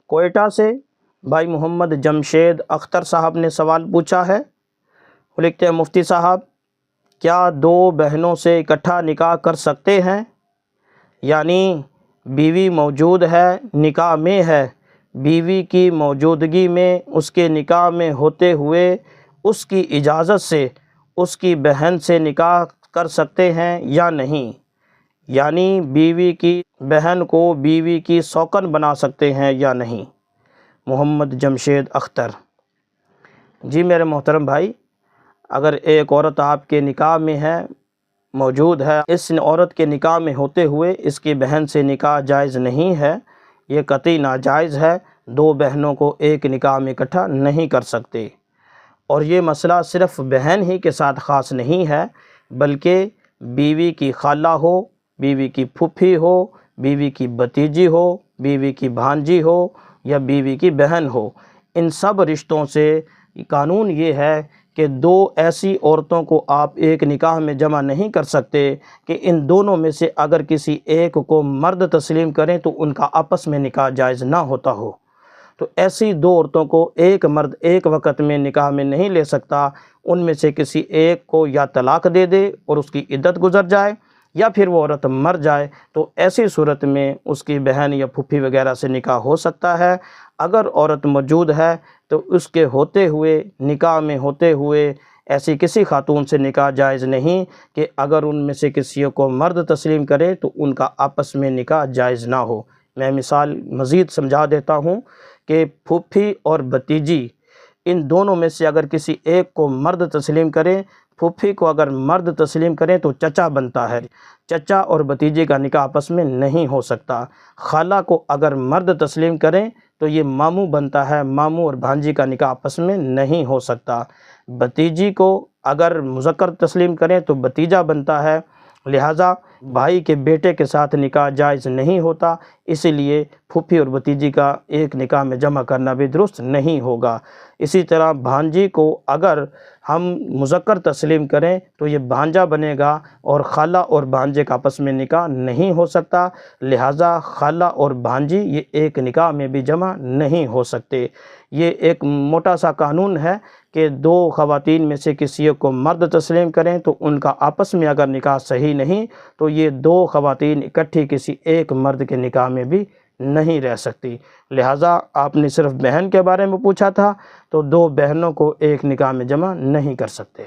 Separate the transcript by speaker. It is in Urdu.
Speaker 1: کوئٹہ سے بھائی محمد جمشید اختر صاحب نے سوال پوچھا ہے۔ وہ لکھتے ہیں مفتی صاحب کیا دو بہنوں سے اکٹھا نکاح کر سکتے ہیں؟ یعنی بیوی موجود ہے، نکاح میں ہے، بیوی کی موجودگی میں اس کے نکاح میں ہوتے ہوئے اس کی اجازت سے اس کی بہن سے نکاح کر سکتے ہیں یا نہیں؟ یعنی بیوی کی بہن کو بیوی کی سوکن بنا سکتے ہیں یا نہیں؟ محمد جمشید اختر۔ جی میرے محترم بھائی، اگر ایک عورت آپ کے نکاح میں ہے، موجود ہے، اس عورت کے نکاح میں ہوتے ہوئے اس کی بہن سے نکاح جائز نہیں ہے، یہ قطعی ناجائز ہے، دو بہنوں کو ایک نکاح میں اکٹھا نہیں کر سکتے۔ اور یہ مسئلہ صرف بہن ہی کے ساتھ خاص نہیں ہے، بلکہ بیوی کی خالہ ہو، بیوی کی پھوپھی ہو، بیوی کی بھتیجی ہو، بیوی کی بھانجی ہو یا بیوی کی بہن ہو، ان سب رشتوں سے قانون یہ ہے کہ دو ایسی عورتوں کو آپ ایک نکاح میں جمع نہیں کر سکتے کہ ان دونوں میں سے اگر کسی ایک کو مرد تسلیم کریں تو ان کا آپس میں نکاح جائز نہ ہوتا ہو۔ تو ایسی دو عورتوں کو ایک مرد ایک وقت میں نکاح میں نہیں لے سکتا، ان میں سے کسی ایک کو یا طلاق دے دے اور اس کی عدت گزر جائے، یا پھر وہ عورت مر جائے، تو ایسی صورت میں اس کی بہن یا پھوپھی وغیرہ سے نکاح ہو سکتا ہے۔ اگر عورت موجود ہے تو اس کے ہوتے ہوئے، نکاح میں ہوتے ہوئے ایسی کسی خاتون سے نکاح جائز نہیں کہ اگر ان میں سے کسی کو مرد تسلیم کرے تو ان کا آپس میں نکاح جائز نہ ہو۔ میں مثال مزید سمجھا دیتا ہوں کہ پھوپھی اور بھتیجی، ان دونوں میں سے اگر کسی ایک کو مرد تسلیم کریں، پھوپھی کو اگر مرد تسلیم کریں تو چچا بنتا ہے، چچا اور بھتیجے کا نکاح آپس میں نہیں ہو سکتا۔ خالہ کو اگر مرد تسلیم کریں تو یہ ماموں بنتا ہے، ماموں اور بھانجی کا نکاح آپس میں نہیں ہو سکتا۔ بھتیجی کو اگر مذکر تسلیم کریں تو بھتیجا بنتا ہے، لہٰذا بھائی کے بیٹے کے ساتھ نکاح جائز نہیں ہوتا، اسی لیے پھوپھی اور بھتیجی کا ایک نکاح میں جمع کرنا بھی درست نہیں ہوگا۔ اسی طرح بھانجی کو اگر ہم مذکر تسلیم کریں تو یہ بھانجا بنے گا، اور خالہ اور بھانجے کا آپس میں نکاح نہیں ہو سکتا، لہٰذا خالہ اور بھانجی یہ ایک نکاح میں بھی جمع نہیں ہو سکتے۔ یہ ایک موٹا سا قانون ہے کہ دو خواتین میں سے کسی کو مرد تسلیم کریں تو ان کا آپس میں اگر نکاح صحیح نہیں تو یہ دو خواتین اکٹھی کسی ایک مرد کے نکاح میں بھی نہیں رہ سکتی۔ لہٰذا آپ نے صرف بہن کے بارے میں پوچھا تھا، تو دو بہنوں کو ایک نکاح میں جمع نہیں کر سکتے۔